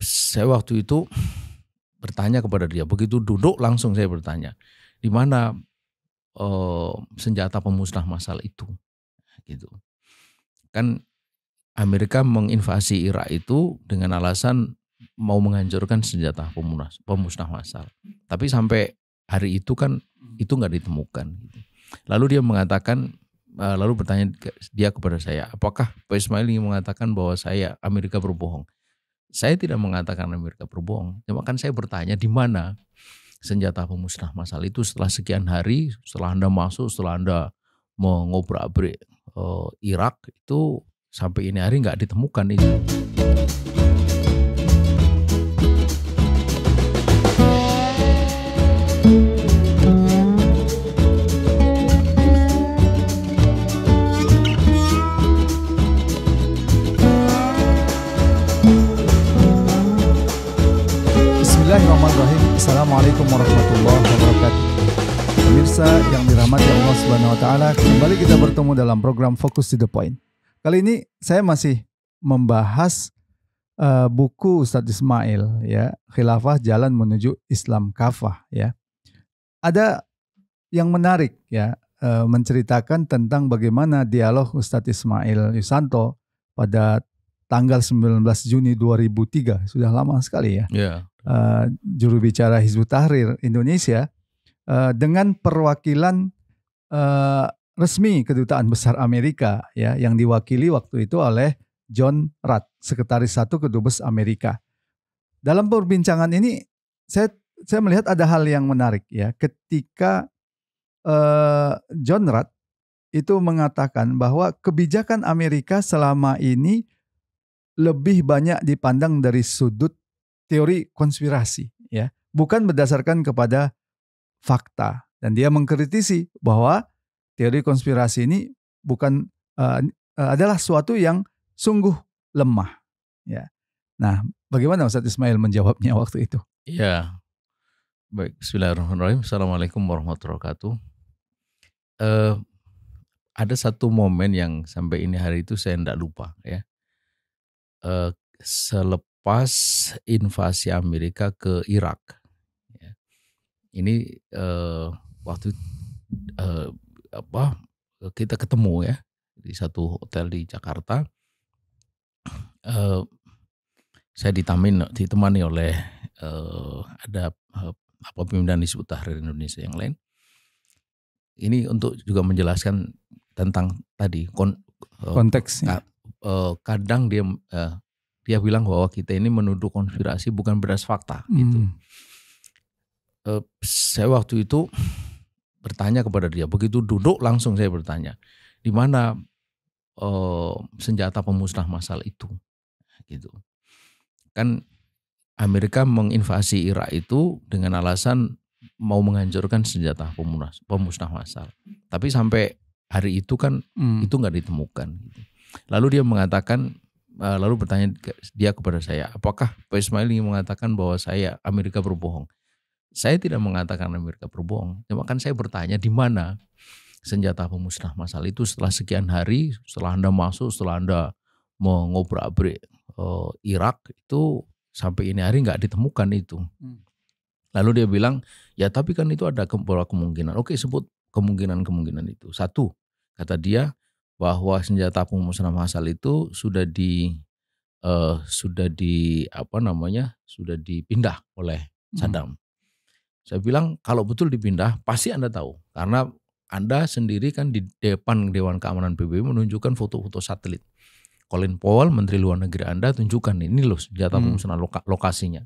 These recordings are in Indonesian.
Saya waktu itu bertanya kepada dia, begitu duduk langsung saya bertanya, "Di mana, senjata pemusnah massal itu?" Gitu. Kan Amerika menginvasi Irak itu dengan alasan mau menghancurkan senjata pemusnah massal. Tapi sampai hari itu kan itu nggak ditemukan gitu. Lalu dia mengatakan, lalu bertanya dia kepada saya, "Apakah Pak Ismail ingin mengatakan bahwa Amerika berbohong?" Saya tidak mengatakan Amerika berbohong, cuma kan saya bertanya di mana senjata pemusnah massal itu setelah sekian hari, setelah Anda masuk, setelah Anda mengobrak-abrik Irak itu sampai ini hari nggak ditemukan itu. Bismillahirrahmanirrahim. Assalamualaikum warahmatullahi wabarakatuh. Pemirsa yang dirahmati Allah Subhanahu wa taala, kembali kita bertemu dalam program Focus to the Point. Kali ini saya masih membahas buku Ustadz Ismail ya, Khilafah Jalan Menuju Islam Kafah ya. Ada yang menarik ya, menceritakan tentang bagaimana dialog Ustadz Ismail Yusanto pada tanggal 19 Juni 2003, sudah lama sekali ya. Ya. Juru bicara Hizbut Tahrir Indonesia dengan perwakilan resmi Kedutaan Besar Amerika ya, yang diwakili waktu itu oleh John Rudd, Sekretaris 1 Kedubes Amerika. Dalam perbincangan ini saya melihat ada hal yang menarik ya, ketika John Rudd itu mengatakan bahwa kebijakan Amerika selama ini lebih banyak dipandang dari sudut teori konspirasi ya, bukan berdasarkan kepada fakta, dan dia mengkritisi bahwa teori konspirasi ini bukan adalah suatu yang sungguh lemah ya. Nah, bagaimana Ustadz Ismail menjawabnya waktu itu? Ya, baik. Bismillahirrahmanirrahim. Assalamualaikum warahmatullahi wabarakatuh. Ada satu momen yang sampai ini hari itu saya tidak lupa ya. Selepas invasi Amerika ke Irak, ya. Ini waktu kita ketemu ya di satu hotel di Jakarta. Saya ditemani oleh ada pimpinan Hizbut Tahrir Indonesia yang lain. Ini untuk juga menjelaskan tentang tadi konteksnya. Kadang dia bilang bahwa kita ini menuduh konspirasi bukan berdasar fakta gitu. Saya waktu itu bertanya kepada dia, begitu duduk langsung saya bertanya, di mana senjata pemusnah massal itu gitu. Kan Amerika menginvasi Irak itu dengan alasan mau menghancurkan senjata pemusnah massal. Tapi sampai hari itu kan itu nggak ditemukan gitu. Lalu dia mengatakan, lalu bertanya dia kepada saya, apakah Pak Ismail ingin mengatakan bahwa Amerika berbohong? Saya tidak mengatakan Amerika berbohong, cuma kan saya bertanya di mana senjata pemusnah massal itu setelah sekian hari, setelah Anda masuk, setelah Anda mengobrak-abrik Irak itu sampai ini hari nggak ditemukan itu. Lalu dia bilang, ya tapi kan itu ada beberapa kemungkinan. Oke, sebut kemungkinan itu. Satu, kata dia, bahwa senjata pemusnah massal itu sudah dipindah oleh Saddam. Saya bilang kalau betul dipindah pasti Anda tahu, karena Anda sendiri kan di depan Dewan Keamanan PBB menunjukkan foto-foto satelit. Colin Powell, Menteri Luar Negeri Anda, tunjukkan ini loh senjata pemusnah lokasinya.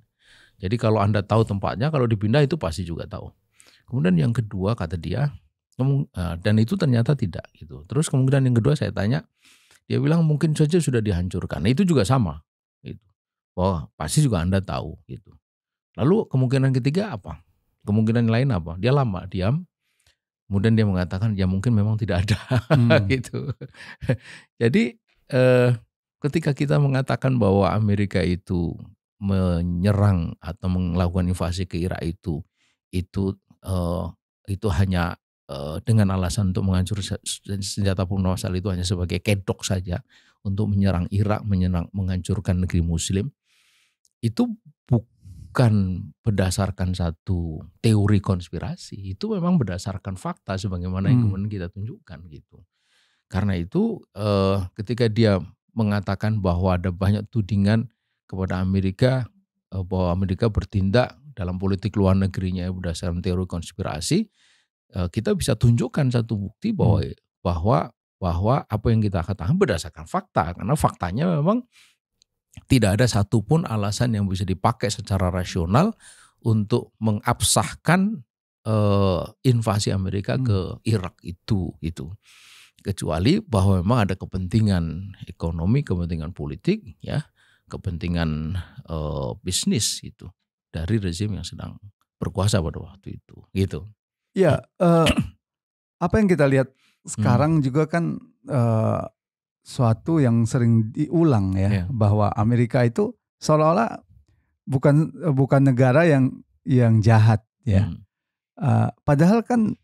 Jadi kalau Anda tahu tempatnya, kalau dipindah itu pasti juga tahu. Kemudian yang kedua kata dia, dan itu ternyata tidak gitu. Terus kemudian yang kedua saya tanya, dia bilang mungkin saja sudah dihancurkan. Nah, itu juga sama gitu. Bahwa pasti juga Anda tahu gitu. Lalu kemungkinan ketiga apa? Kemungkinan lain apa? Dia lama diam. Kemudian dia mengatakan ya mungkin memang tidak ada gitu. Jadi ketika kita mengatakan bahwa Amerika itu menyerang atau melakukan invasi ke Irak itu hanya dengan alasan untuk menghancurkan senjata pemusnah massal itu hanya sebagai kedok saja untuk menyerang Irak, menghancurkan negeri Muslim. itu bukan berdasarkan satu teori konspirasi, itu memang berdasarkan fakta sebagaimana yang kemudian kita tunjukkan gitu. Karena itu ketika dia mengatakan bahwa ada banyak tudingan kepada Amerika bahwa Amerika bertindak dalam politik luar negerinya berdasarkan teori konspirasi, kita bisa tunjukkan satu bukti bahwa apa yang kita katakan berdasarkan fakta, karena faktanya memang tidak ada satupun alasan yang bisa dipakai secara rasional untuk mengabsahkan invasi Amerika ke Irak itu gitu. Kecuali bahwa memang ada kepentingan ekonomi, kepentingan politik, ya, kepentingan bisnis itu dari rezim yang sedang berkuasa pada waktu itu, gitu. Ya, apa yang kita lihat sekarang juga kan suatu yang sering diulang ya, bahwa Amerika itu seolah-olah bukan negara yang jahat ya. Padahal kan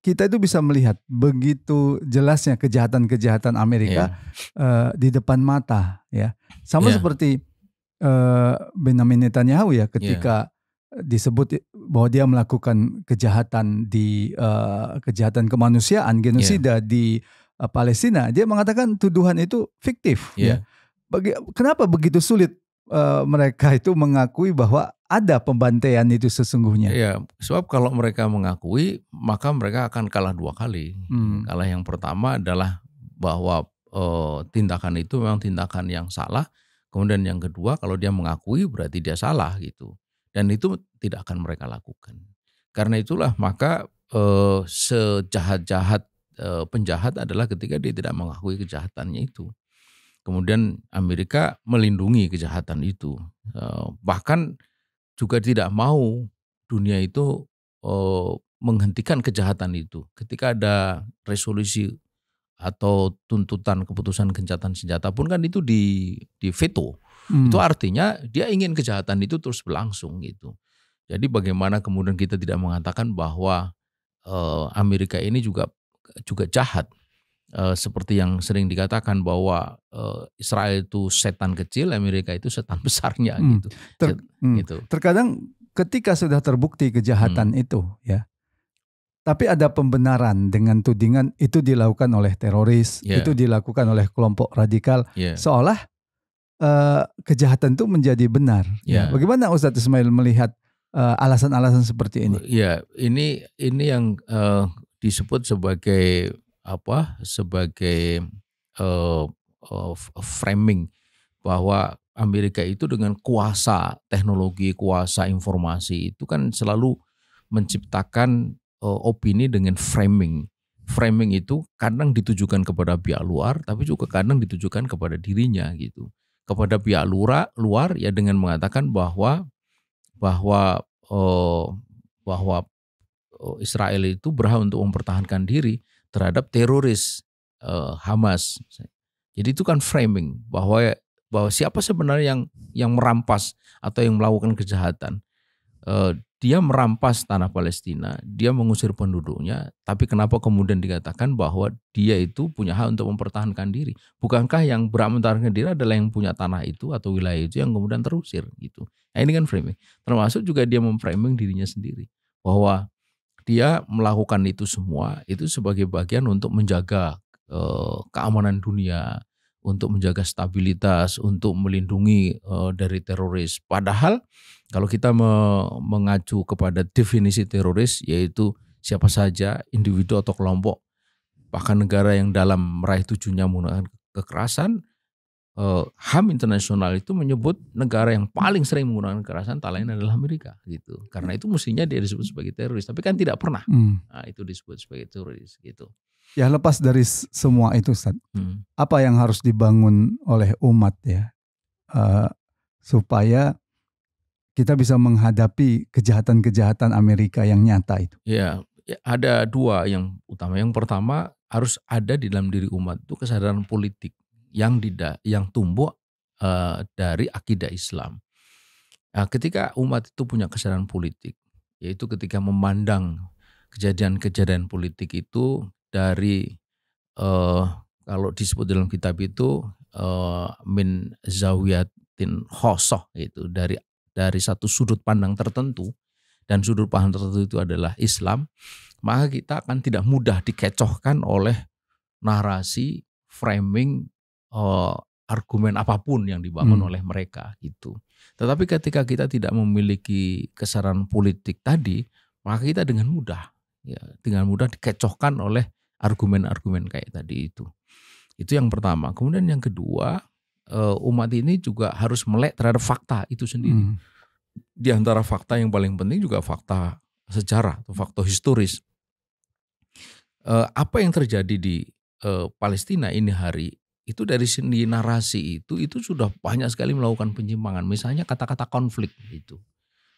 kita itu bisa melihat begitu jelasnya kejahatan-kejahatan Amerika di depan mata ya. Sama seperti Benjamin Netanyahu ya, ketika disebut bahwa dia melakukan kejahatan kejahatan kemanusiaan, genosida di Palestina, dia mengatakan tuduhan itu fiktif. Ya. Kenapa begitu sulit mereka itu mengakui bahwa ada pembantaian itu sesungguhnya? Ya, sebab kalau mereka mengakui, maka mereka akan kalah dua kali. Kalah yang pertama adalah bahwa tindakan itu memang tindakan yang salah. Kemudian yang kedua, kalau dia mengakui berarti dia salah gitu. Dan itu tidak akan mereka lakukan. Karena itulah maka sejahat-jahat penjahat adalah ketika dia tidak mengakui kejahatannya itu. Kemudian Amerika melindungi kejahatan itu. Bahkan juga tidak mau dunia itu menghentikan kejahatan itu. Ketika ada resolusi atau tuntutan keputusan gencatan senjata pun kan itu di veto. Itu artinya dia ingin kejahatan itu terus berlangsung gitu. Jadi bagaimana kemudian kita tidak mengatakan bahwa Amerika ini juga jahat, seperti yang sering dikatakan bahwa Israel itu setan kecil, Amerika itu setan besarnya gitu. Gitu. Terkadang ketika sudah terbukti kejahatan itu ya, tapi ada pembenaran dengan tudingan itu dilakukan oleh teroris, itu dilakukan oleh kelompok radikal, seolah kejahatan itu menjadi benar. Bagaimana Ustadz Ismail melihat alasan-alasan seperti ini? Ya, ini yang disebut sebagai sebagai framing bahwa Amerika itu dengan kuasa teknologi, kuasa informasi itu kan selalu menciptakan opini dengan framing. Framing itu kadang ditujukan kepada pihak luar, tapi juga kadang ditujukan kepada dirinya gitu. Kepada pihak luar ya dengan mengatakan bahwa Israel itu berhak untuk mempertahankan diri terhadap teroris Hamas. Jadi itu kan framing bahwa siapa sebenarnya yang merampas atau yang melakukan kejahatan. Dia merampas tanah Palestina, dia mengusir penduduknya, tapi kenapa kemudian dikatakan bahwa dia itu punya hak untuk mempertahankan diri? Bukankah yang berhak mempertahankan diri adalah yang punya tanah itu atau wilayah itu yang kemudian terusir gitu? Nah, ini kan framing. Termasuk juga dia memframing dirinya sendiri bahwa dia melakukan itu semua itu sebagai bagian untuk menjaga keamanan dunia, untuk menjaga stabilitas, untuk melindungi dari teroris. Padahal kalau kita mengacu kepada definisi teroris, yaitu siapa saja individu atau kelompok, bahkan negara yang dalam meraih tujuannya menggunakan kekerasan, HAM internasional itu menyebut negara yang paling sering menggunakan kekerasan tak lain adalah Amerika gitu. Karena itu mestinya dia disebut sebagai teroris, tapi kan tidak pernah. Nah, itu disebut sebagai teroris gitu. Ya, lepas dari semua itu Ustaz, apa yang harus dibangun oleh umat ya supaya kita bisa menghadapi kejahatan-kejahatan Amerika yang nyata itu? Ya, ada dua yang utama. Yang pertama harus ada di dalam diri umat itu kesadaran politik yang tumbuh dari akidah Islam. Nah, ketika umat itu punya kesadaran politik, yaitu ketika memandang kejadian-kejadian politik itu dari kalau disebut dalam kitab itu min zawiyat batin khosoh itu dari satu sudut pandang tertentu, dan sudut pandang tertentu itu adalah Islam, maka kita akan tidak mudah dikecohkan oleh narasi, framing, argumen apapun yang dibangun oleh mereka gitu. Tetapi ketika kita tidak memiliki kesadaran politik tadi, maka kita dengan mudah dikecohkan oleh argumen-argumen kayak tadi itu. Itu yang pertama. Kemudian yang kedua, umat ini juga harus melek terhadap fakta itu sendiri. Di antara fakta yang paling penting juga fakta sejarah atau fakta historis. Apa yang terjadi di Palestina ini hari itu dari sini narasi itu sudah banyak sekali melakukan penyimpangan. Misalnya kata-kata konflik itu.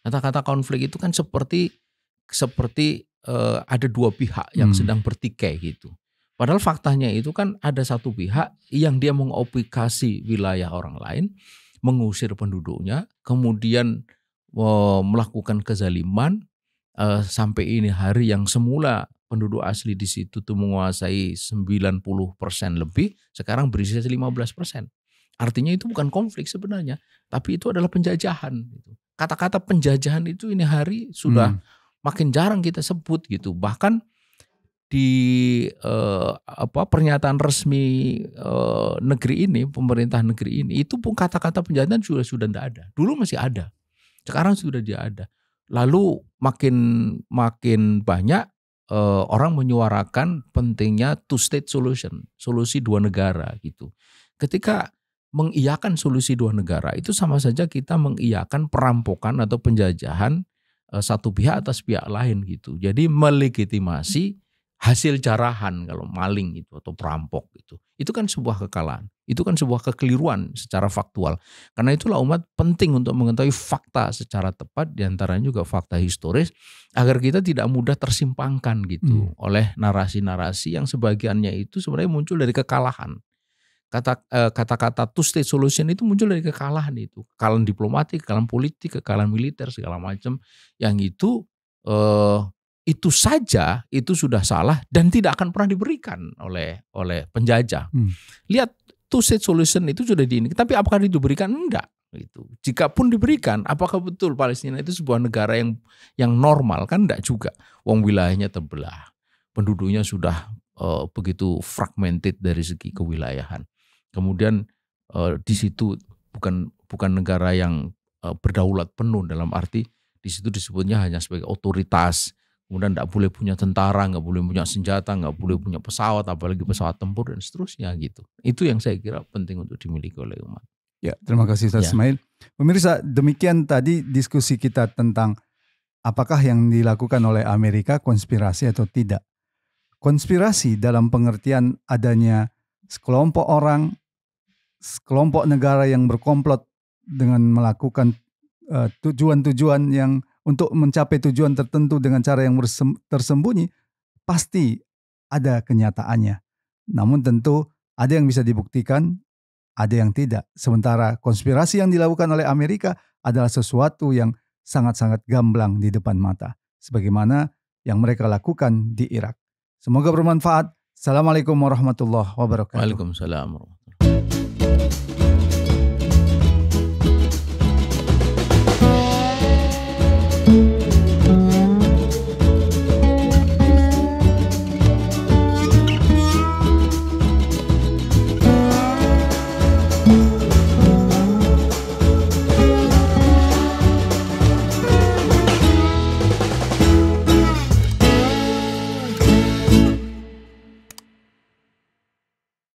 Kata-kata konflik itu kan seperti ada dua pihak yang sedang bertikai gitu. Padahal faktanya itu kan ada satu pihak yang dia mengokupasi wilayah orang lain, mengusir penduduknya, kemudian melakukan kezaliman sampai ini hari yang semula penduduk asli di situ tuh menguasai 90% lebih, sekarang berisi 15%. Artinya itu bukan konflik sebenarnya, tapi itu adalah penjajahan. Kata-kata penjajahan itu ini hari sudah makin jarang kita sebut gitu. Bahkan di pernyataan resmi negeri ini, pemerintah negeri ini, itu pun kata-kata penjajahan sudah tidak ada. Dulu masih ada, sekarang sudah tidak ada. Lalu makin banyak orang menyuarakan pentingnya two state solution, solusi dua negara gitu. Ketika mengiyakan solusi dua negara itu sama saja kita mengiyakan perampokan atau penjajahan satu pihak atas pihak lain gitu. Jadi melegitimasi hasil jarahan kalau maling itu atau perampok gitu. Itu kan sebuah kekalahan. Itu kan sebuah kekeliruan secara faktual. Karena itulah umat penting untuk mengetahui fakta secara tepat, diantaranya juga fakta historis, agar kita tidak mudah tersimpangkan gitu oleh narasi-narasi yang sebagiannya itu sebenarnya muncul dari kekalahan. Kata-kata two state solution itu muncul dari kekalahan itu. Kekalahan diplomatik, kekalahan politik, kekalahan militer, segala macam. Yang itu saja itu sudah salah dan tidak akan pernah diberikan oleh penjajah. Lihat, two state solution itu sudah tapi apakah diberikan? Enggak gitu. Jika pun diberikan, apakah betul Palestina itu sebuah negara yang normal? Kan enggak juga. Wong wilayahnya terbelah, penduduknya sudah begitu fragmented dari segi kewilayahan. Kemudian di situ bukan negara yang berdaulat penuh, dalam arti di situ disebutnya hanya sebagai otoritas. Kemudian tidak boleh punya tentara, nggak boleh punya senjata, nggak boleh punya pesawat, apalagi pesawat tempur dan seterusnya gitu. Itu yang saya kira penting untuk dimiliki oleh umat. Ya, terima kasih Ustaz Ismail. Pemirsa, demikian tadi diskusi kita tentang apakah yang dilakukan oleh Amerika konspirasi atau tidak. Konspirasi dalam pengertian adanya sekelompok orang, sekelompok negara yang berkomplot dengan melakukan tujuan-tujuan yang untuk mencapai tujuan tertentu dengan cara yang tersembunyi, pasti ada kenyataannya. Namun tentu ada yang bisa dibuktikan, ada yang tidak. Sementara konspirasi yang dilakukan oleh Amerika adalah sesuatu yang sangat-sangat gamblang di depan mata. Sebagaimana yang mereka lakukan di Irak. Semoga bermanfaat. Assalamualaikum warahmatullahi wabarakatuh. Waalaikumsalam.